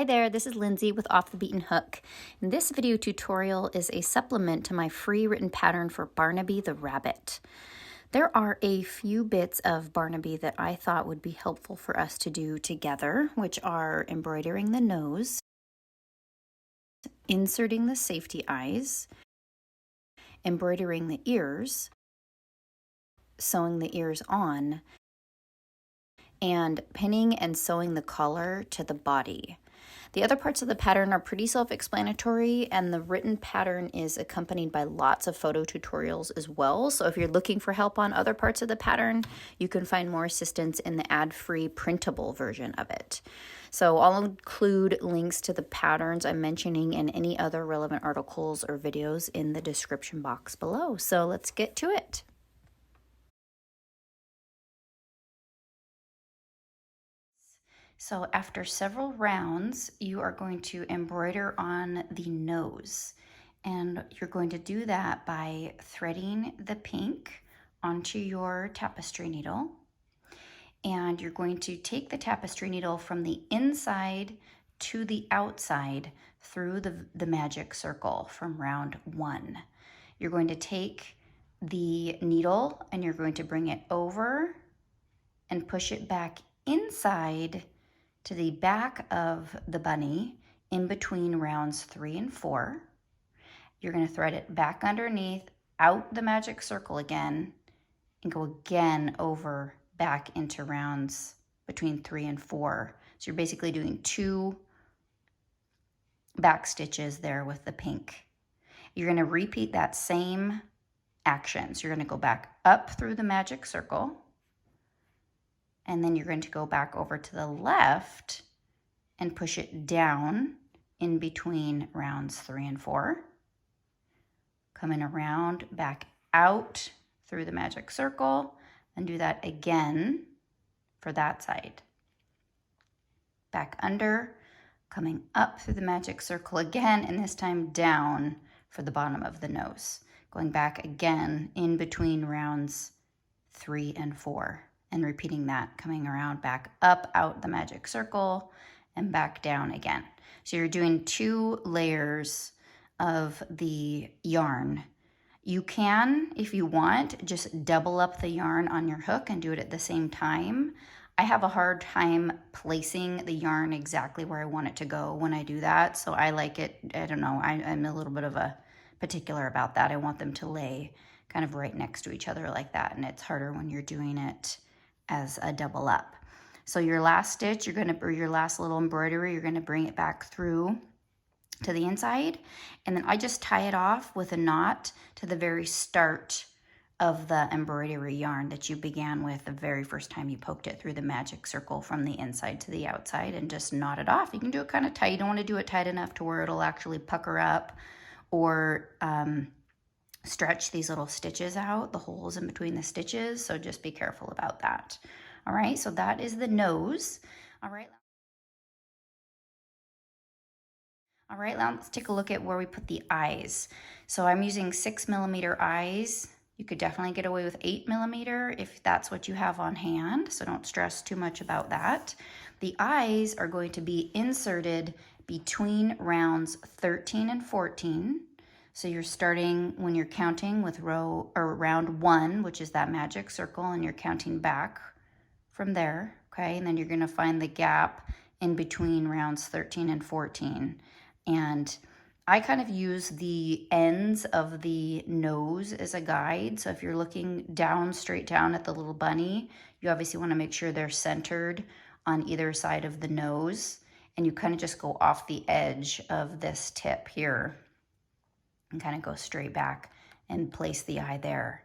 Hi there, this is Lindsay with Off the Beaten Hook. And this video tutorial is a supplement to my free written pattern for Barnaby the Rabbit. There are a few bits of Barnaby that I thought would be helpful for us to do together, which are embroidering the nose, inserting the safety eyes, embroidering the ears, sewing the ears on, and pinning and sewing the collar to the body. The other parts of the pattern are pretty self-explanatory, and the written pattern is accompanied by lots of photo tutorials as well. So if you're looking for help on other parts of the pattern, you can find more assistance in the ad-free printable version of it. So I'll include links to the patterns I'm mentioning and any other relevant articles or videos in the description box below. So let's get to it. So after several rounds, you are going to embroider on the nose. And you're going to do that by threading the pink onto your tapestry needle. And you're going to take the tapestry needle from the inside to the outside through the magic circle from round 1. You're going to take the needle and you're going to bring it over and push it back inside to the back of the bunny in between rounds 3 and 4. You're going to thread it back underneath, out the magic circle again, and go again over back into rounds between 3 and 4. So you're basically doing 2 back stitches there with the pink. You're going to repeat that same action. So you're going to go back up through the magic circle, and then you're going to go back over to the left and push it down in between rounds 3 and 4. Coming around, back out through the magic circle, and do that again for that side. Back under, coming up through the magic circle again, and this time down for the bottom of the nose. Going back again in between rounds 3 and 4. And repeating that, coming around, back up, out the magic circle, and back down again. So you're doing 2 layers of the yarn. You can, if you want, just double up the yarn on your hook and do it at the same time. I have a hard time placing the yarn exactly where I want it to go when I do that, so I like it, I don't know, I'm a little bit of a particular about that. I want them to lay kind of right next to each other like that, and it's harder when you're doing it as a double up. So your last stitch, or your last little embroidery, you're gonna bring it back through to the inside, and then I just tie it off with a knot to the very start of the embroidery yarn that you began with the very first time you poked it through the magic circle from the inside to the outside, and just knot it off. You can do it kind of tight. You don't want to do it tight enough to where it'll actually pucker up or stretch these little stitches out, the holes in between the stitches, so just be careful about that. All right, so that is the nose. All right, now let's take a look at where we put the eyes. So I'm using 6mm eyes. You could definitely get away with 8mm if that's what you have on hand, so don't stress too much about that. The eyes are going to be inserted between rounds 13 and 14. So you're starting, when you're counting, with round 1, which is that magic circle, and you're counting back from there, okay? And then you're gonna find the gap in between rounds 13 and 14. And I kind of use the ends of the nose as a guide. So if you're looking down, straight down at the little bunny, you obviously wanna make sure they're centered on either side of the nose. And you kind of just go off the edge of this tip here and kind of go straight back and place the eye there.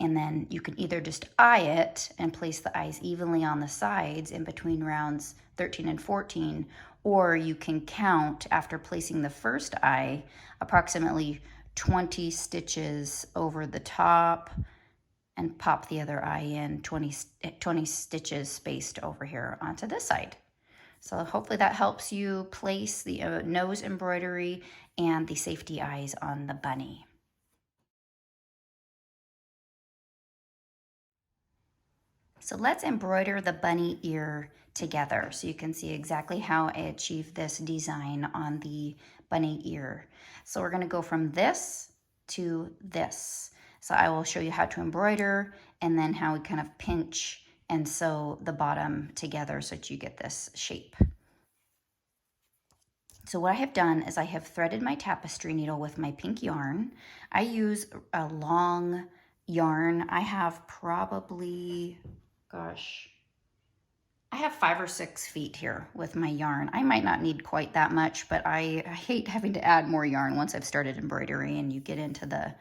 And then you can either just eye it and place the eyes evenly on the sides in between rounds 13 and 14, or you can count, after placing the first eye, approximately 20 stitches over the top and pop the other eye in, 20 stitches spaced over here onto this side. So hopefully that helps you place the nose embroidery and the safety eyes on the bunny. So let's embroider the bunny ear together so you can see exactly how I achieved this design on the bunny ear. So we're going to go from this to this. So I will show you how to embroider and then how we kind of pinch and sew the bottom together so that you get this shape. So what I have done is I have threaded my tapestry needle with my pink yarn. I use a long yarn. I have probably, gosh, I have 5 or 6 feet here with my yarn. I might not need quite that much, but I hate having to add more yarn once I've started embroidery and you get into the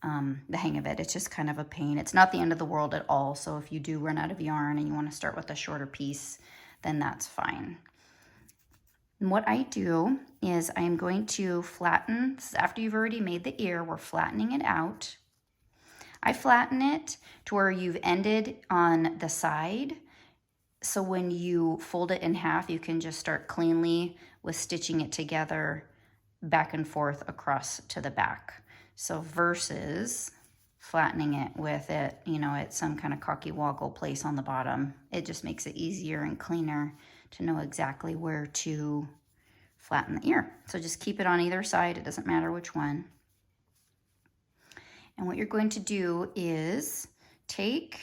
hang of it. It's just kind of a pain. It's not the end of the world at all. So if you do run out of yarn and you want to start with a shorter piece, then that's fine. And what I do is I am going to flatten, after you've already made the ear, we're flattening it out. I flatten it to where you've ended on the side. So when you fold it in half, you can just start cleanly with stitching it together back and forth across to the back. So versus flattening it with it, you know, at some kind of cocky woggle place on the bottom, it just makes it easier and cleaner to know exactly where to flatten the ear. So just keep it on either side. It doesn't matter which one. And what you're going to do is take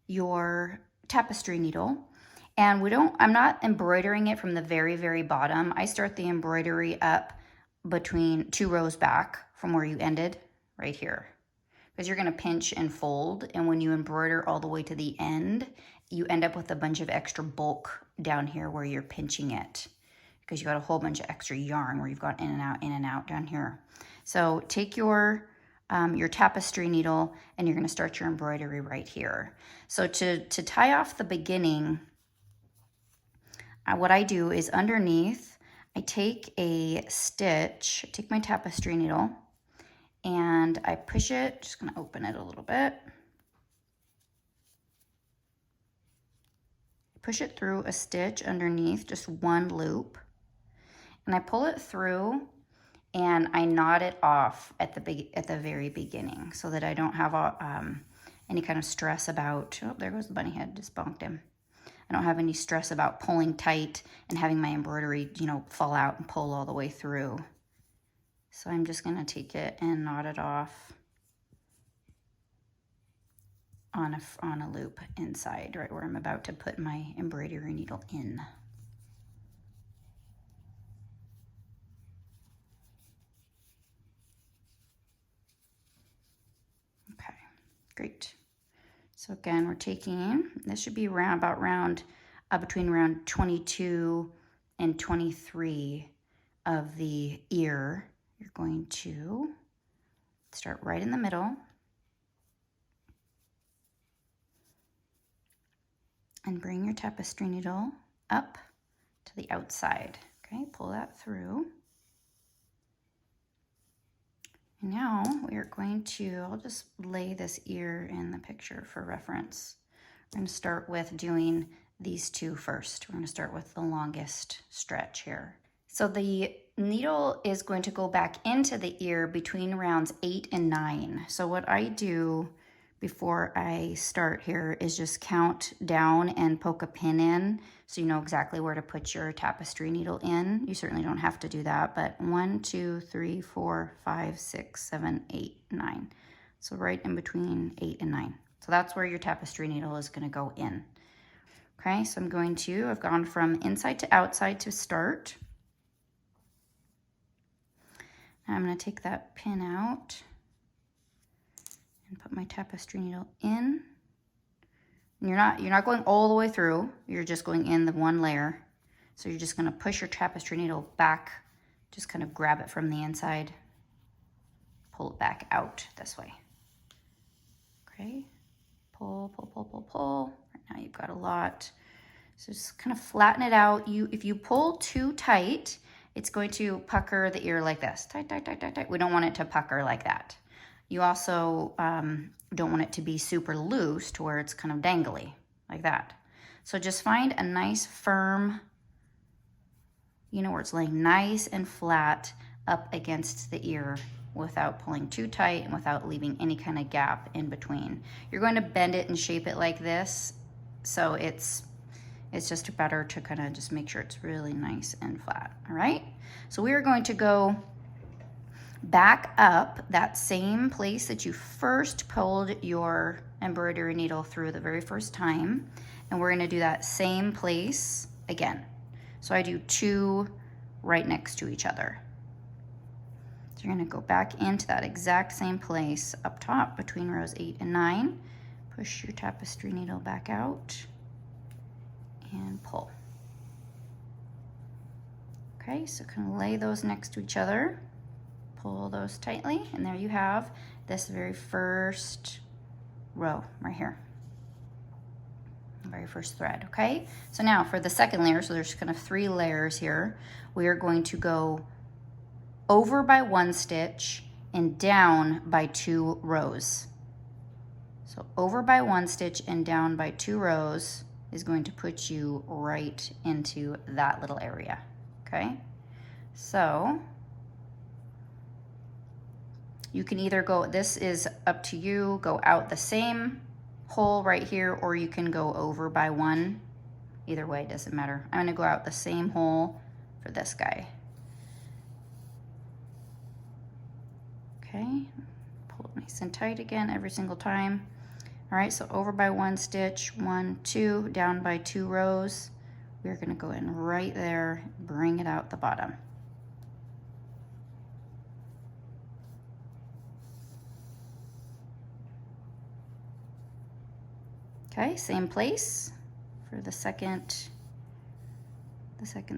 your tapestry needle, and I'm not embroidering it from the very, very bottom. I start the embroidery up between 2 rows back from where you ended, right here. Because you're gonna pinch and fold, and when you embroider all the way to the end, you end up with a bunch of extra bulk down here where you're pinching it, because you got a whole bunch of extra yarn where you've got in and out down here. So take your tapestry needle and you're gonna start your embroidery right here. So to tie off the beginning, what I do is underneath, I take a stitch, I take my tapestry needle and I push it, just gonna open it a little bit. Push it through a stitch underneath, just one loop. And I pull it through and I knot it off at the very beginning so that I don't have any kind of stress about, oh, there goes the bunny head, just bonked him. I don't have any stress about pulling tight and having my embroidery, you know, fall out and pull all the way through. So I'm just gonna take it and knot it off on a loop inside, right where I'm about to put my embroidery needle in. Okay, great. So again, we're taking, this should be between round 22 and 23 of the ear. You're going to start right in the middle and bring your tapestry needle up to the outside. Okay, pull that through. And now we are going to, I'll just lay this ear in the picture for reference. We're going to start with doing these 2 first. We're going to start with the longest stretch here. So the needle is going to go back into the ear between rounds 8 and 9. So what I do before I start here is just count down and poke a pin in so you know exactly where to put your tapestry needle in. You certainly don't have to do that, but 1, 2, 3, 4, 5, 6, 7, 8, 9. So right in between 8 and 9. So that's where your tapestry needle is going to go in. Okay, so I've gone from inside to outside to start. Now I'm going to take that pin out and put my tapestry needle in. And you're not going all the way through, you're just going in the one layer. So you're just going to push your tapestry needle back, just kind of grab it from the inside, pull it back out this way. Okay, pull, pull, pull, pull, pull. Right now you've got a lot. So just kind of flatten it out. If you pull too tight, it's going to pucker the ear like this. Tight, tight, tight, tight, tight. We don't want it to pucker like that. You also don't want it to be super loose to where it's kind of dangly, like that. So just find a nice firm, you know, where it's laying nice and flat up against the ear without pulling too tight and without leaving any kind of gap in between. You're going to bend it and shape it like this So it's just better to kind of just make sure it's really nice and flat. All right, so we are going to go back up that same place that you first pulled your embroidery needle through the very first time, and we're going to do that same place again. So I do 2 right next to each other. So you're going to go back into that exact same place up top between rows 8 and 9. Push your tapestry needle back out and pull. Okay, so kind of lay those next to each other, pull those tightly, and there you have this very first row right here. Very first thread, okay? So now for the second layer, so there's kind of 3 layers here, we are going to go over by 1 stitch and down by 2 rows. So over by 1 stitch and down by 2 rows is going to put you right into that little area, okay? So you can either go, this is up to you, go out the same hole right here, or you can go over by 1. Either way, it doesn't matter. I'm gonna go out the same hole for this guy. Okay, pull it nice and tight again every single time. All right, so over by 1 stitch, 1, 2, down by 2 rows. We're gonna go in right there, bring it out the bottom. Okay, same place for the second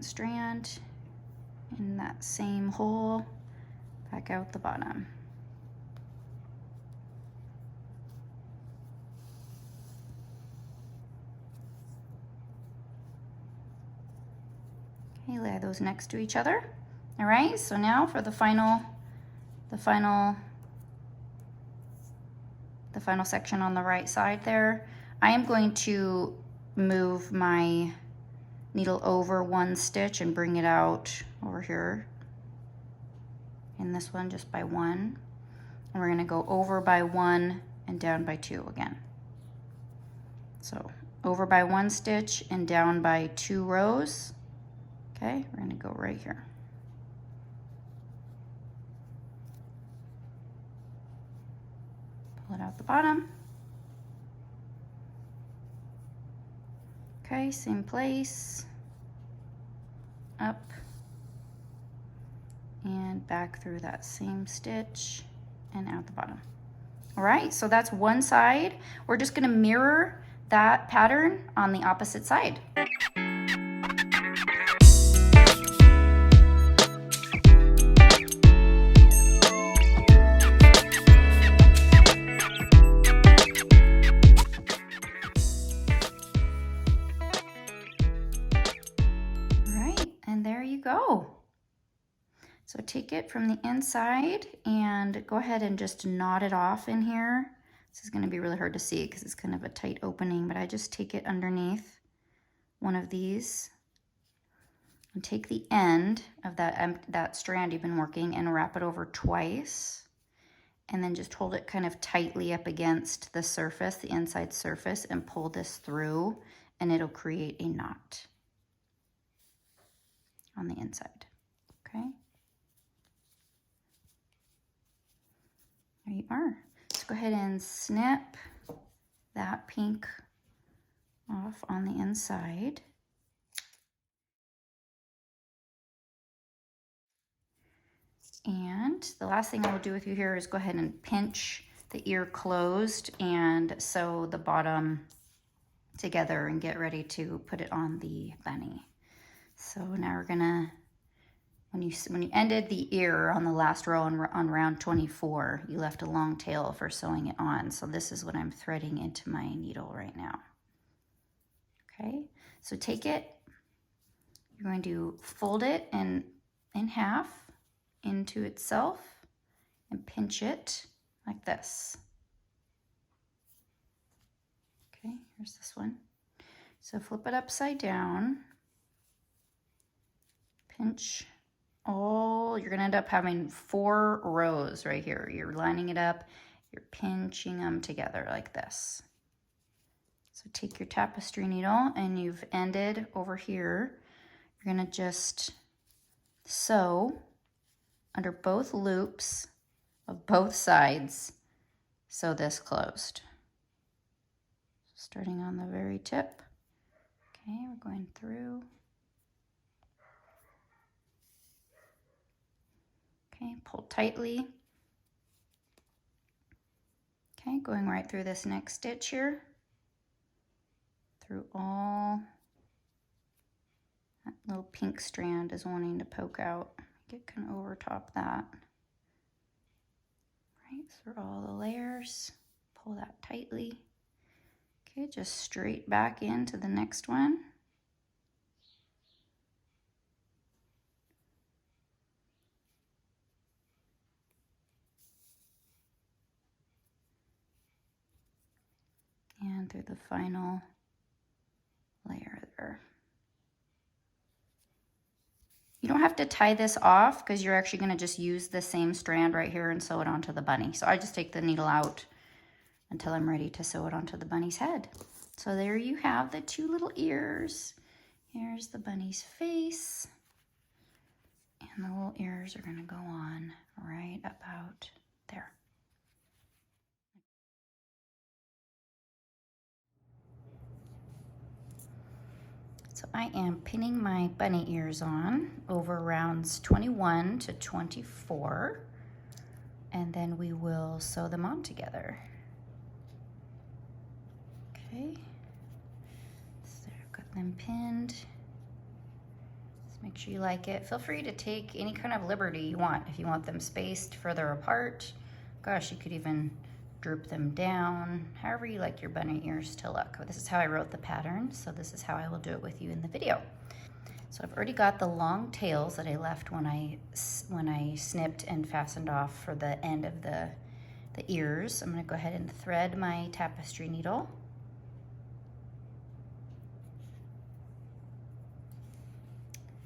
strand, in that same hole, back out the bottom. Okay, lay those next to each other. All right, so now for the final section on the right side there, I am going to move my needle over 1 stitch and bring it out over here in this one just by 1. And we're going to go over by 1 and down by 2 again. So over by 1 stitch and down by 2 rows. Okay, we're going to go right here. Pull it out the bottom. Okay, same place, up and back through that same stitch and out the bottom. All right, so that's one side. We're just gonna mirror that pattern on the opposite side. Go. So take it from the inside and go ahead and just knot it off in here. This is going to be really hard to see because it's kind of a tight opening, but I just take it underneath one of these and take the end of that strand you've been working and wrap it over twice, and then just hold it kind of tightly up against the surface, the inside surface, and pull this through, and it'll create a knot on the inside, okay? There you are. Let's go ahead and snip that pink off on the inside. And the last thing I will do with you here is go ahead and pinch the ear closed and sew the bottom together and get ready to put it on the bunny. So now we're gonna, when you ended the ear on the last row on round 24, you left a long tail for sewing it on. So this is what I'm threading into my needle right now. Okay, so take it, you're going to fold it in half into itself and pinch it like this. Okay, here's this one. So flip it upside down. Pinch all, you're gonna end up having 4 rows right here. You're lining it up, you're pinching them together like this. So take your tapestry needle and you've ended over here. You're gonna just sew under both loops of both sides. Sew this closed. Starting on the very tip. Okay, we're going through. Okay, pull tightly. Okay, going right through this next stitch here. Through all. That little pink strand is wanting to poke out. It can overtop that. Right through all the layers. Pull that tightly. Okay, just straight back into the next one. And through the final layer there. You don't have to tie this off because you're actually going to just use the same strand right here and sew it onto the bunny. So I just take the needle out until I'm ready to sew it onto the bunny's head. So there you have the two little ears. Here's the bunny's face. And the little ears are going to go on right about there. So I am pinning my bunny ears on over rounds 21 to 24, and then we will sew them on together. Okay, so I've got them pinned. Just make sure you like it. Feel free to take any kind of liberty you want. If you want them spaced further apart, gosh, you could even droop them down, however you like your bunny ears to look. This is how I wrote the pattern, so this is how I will do it with you in the video. So I've already got the long tails that I left when I snipped and fastened off for the end of the ears. I'm going to go ahead and thread my tapestry needle.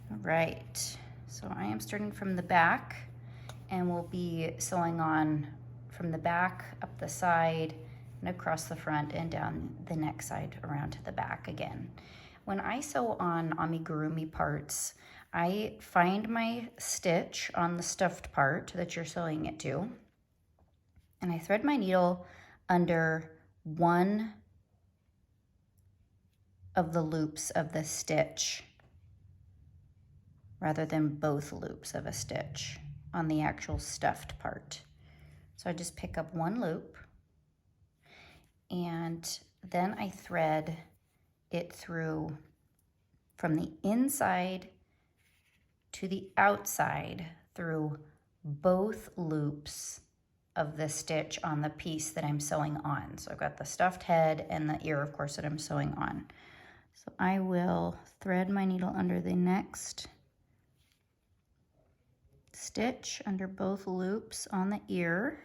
All right, so I am starting from the back and we'll be sewing on from the back, up the side, and across the front and down the next side around to the back again. When I sew on amigurumi parts, I find my stitch on the stuffed part that you're sewing it to, and I thread my needle under one of the loops of the stitch rather than both loops of a stitch on the actual stuffed part. So I just pick up one loop and then I thread it through from the inside to the outside through both loops of the stitch on the piece that I'm sewing on. So I've got the stuffed head and the ear, of course, that I'm sewing on. So I will thread my needle under the next stitch under both loops on the ear.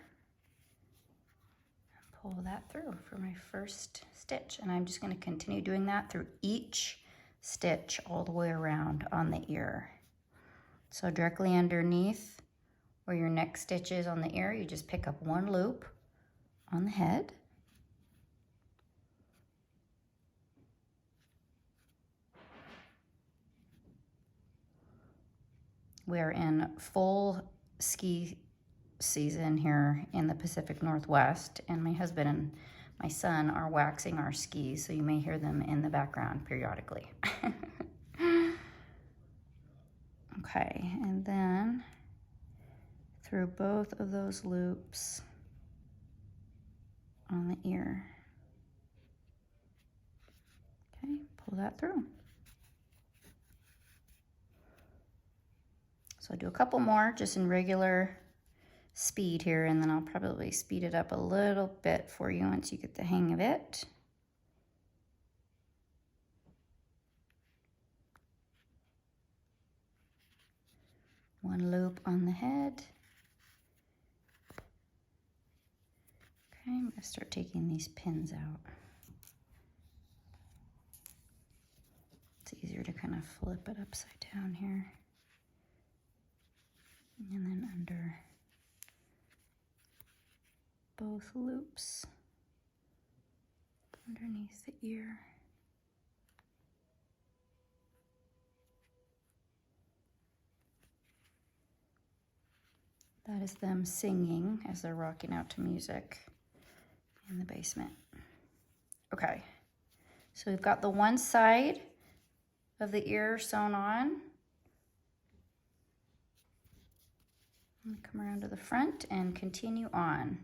Pull that through for my first stitch, and I'm just going to continue doing that through each stitch all the way around on the ear. So directly underneath where your next stitch is on the ear, you just pick up one loop on the head. We're in full ski season here in the Pacific Northwest, and my husband and my son are waxing our skis, so you may hear them in the background periodically. Okay, and then through both of those loops on the ear. Okay, pull that through. So I'll do a couple more just in regular speed here, and then I'll probably speed it up a little bit for you once you get the hang of it. One loop on the head. Okay, I'm gonna start taking these pins out. It's easier to kind of flip it upside down here. And then under both loops underneath the ear. That is them singing as they're rocking out to music in the basement. Okay, so we've got the one side of the ear sewn on. I'm gonna come around to the front and continue on.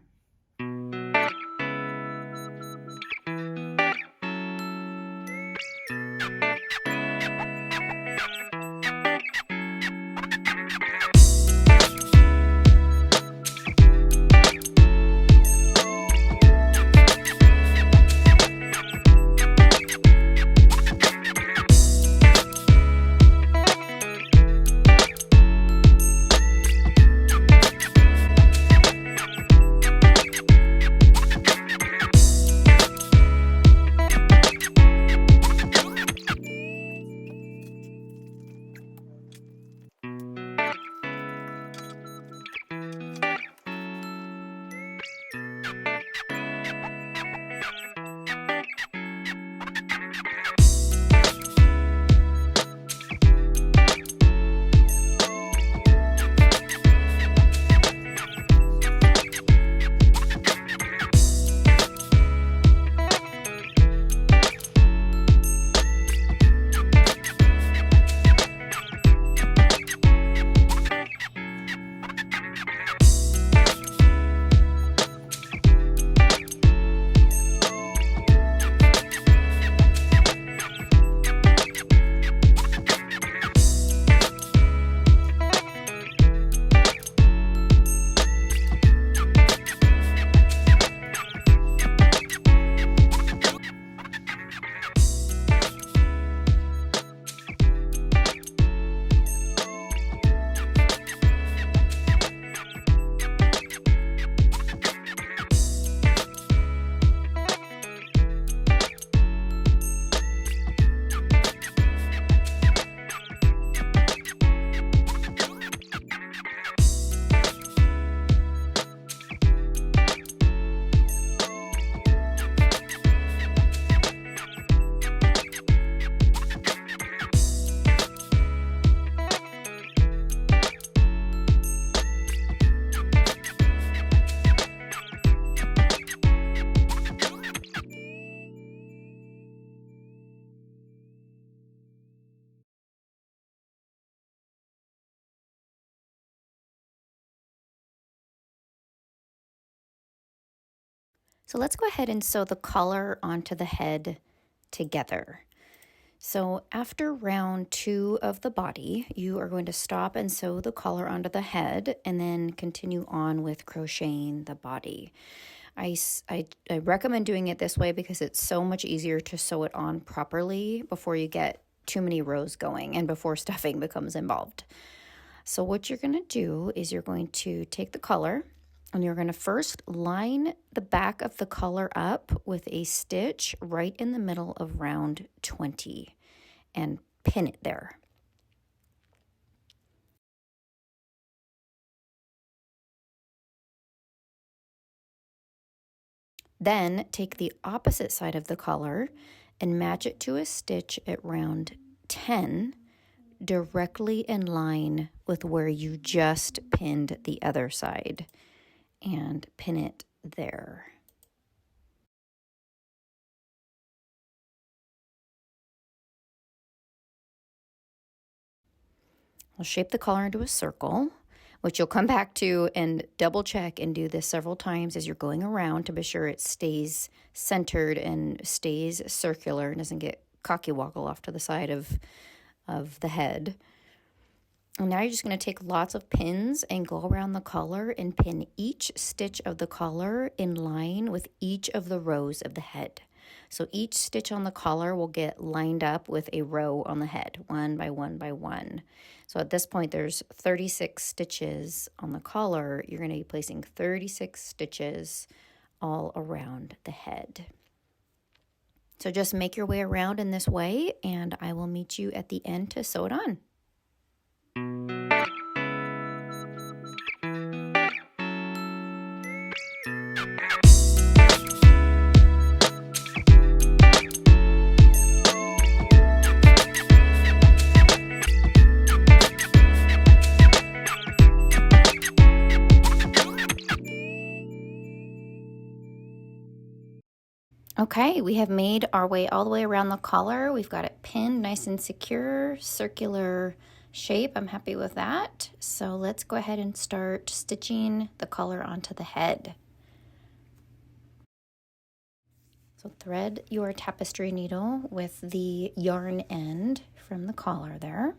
So let's go ahead and sew the collar onto the head together. So after round 2 of the body, you are going to stop and sew the collar onto the head and then continue on with crocheting the body. I recommend doing it this way because it's so much easier to sew it on properly before you get too many rows going and before stuffing becomes involved. So what you're going to do is you're going to take the collar and you're going to first line the back of the collar up with a stitch right in the middle of round 20 and pin it there. Then take the opposite side of the collar and match it to a stitch at round 10 directly in line with where you just pinned the other side, and pin it there. I'll shape the collar into a circle, which you'll come back to and double check and do this several times as you're going around to be sure it stays centered and stays circular and doesn't get cocky-woggle off to the side of the head. And now you're just going to take lots of pins and go around the collar and pin each stitch of the collar in line with each of the rows of the head. So each stitch on the collar will get lined up with a row on the head, one by one by one. So at this point, there's 36 stitches on the collar. You're going to be placing 36 stitches all around the head. So just make your way around in this way, and I will meet you at the end to sew it on. Okay, we have made our way all the way around the collar. We've got it pinned nice and secure, circular shape. I'm happy with that. So let's go ahead and start stitching the collar onto the head. So thread your tapestry needle with the yarn end from the collar there.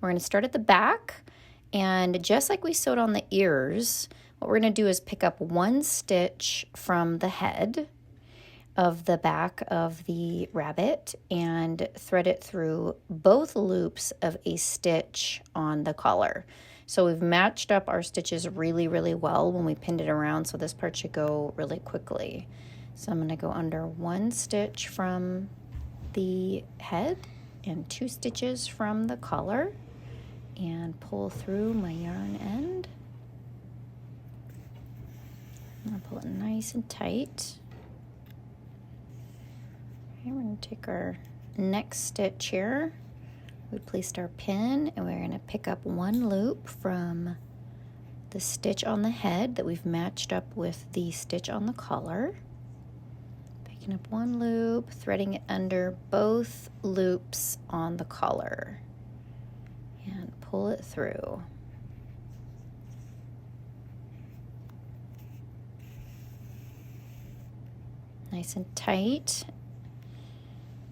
We're going to start at the back, and just like we sewed on the ears, what we're going to do is pick up one stitch from the head of the back of the rabbit and thread it through both loops of a stitch on the collar. So we've matched up our stitches really, really well when we pinned it around, so this part should go really quickly. So I'm going to go under one stitch from the head and 2 stitches from the collar and pull through my yarn end. I'm going to pull it nice and tight. Okay, we're going to take our next stitch here. We placed our pin, and we're going to pick up one loop from the stitch on the head that we've matched up with the stitch on the collar. Picking up one loop, threading it under both loops on the collar, and pull it through. Nice and tight.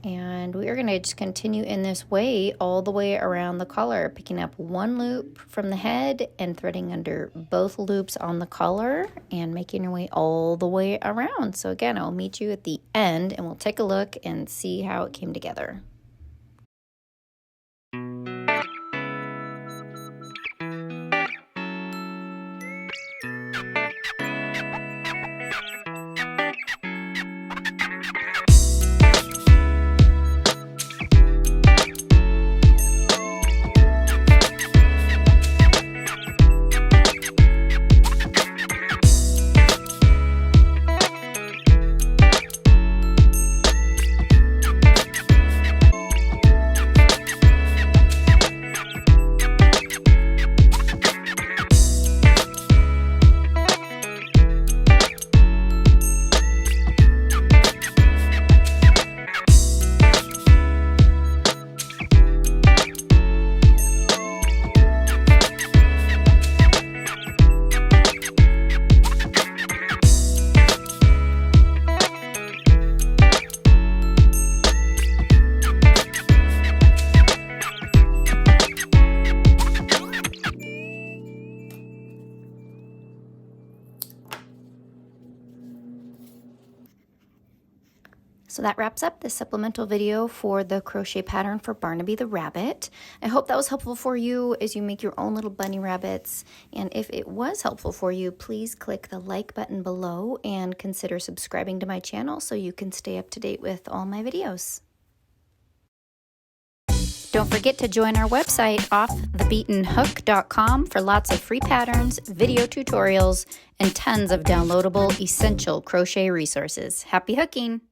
And we are going to just continue in this way all the way around the collar, picking up one loop from the head and threading under both loops on the collar and making your way all the way around. So again, I'll meet you at the end and we'll take a look and see how it came together. So that wraps up this supplemental video for the crochet pattern for Barnaby the Rabbit. I hope that was helpful for you as you make your own little bunny rabbits. And if it was helpful for you, please click the like button below and consider subscribing to my channel so you can stay up to date with all my videos. Don't forget to join our website offthebeatenhook.com for lots of free patterns, video tutorials, and tons of downloadable essential crochet resources. Happy hooking!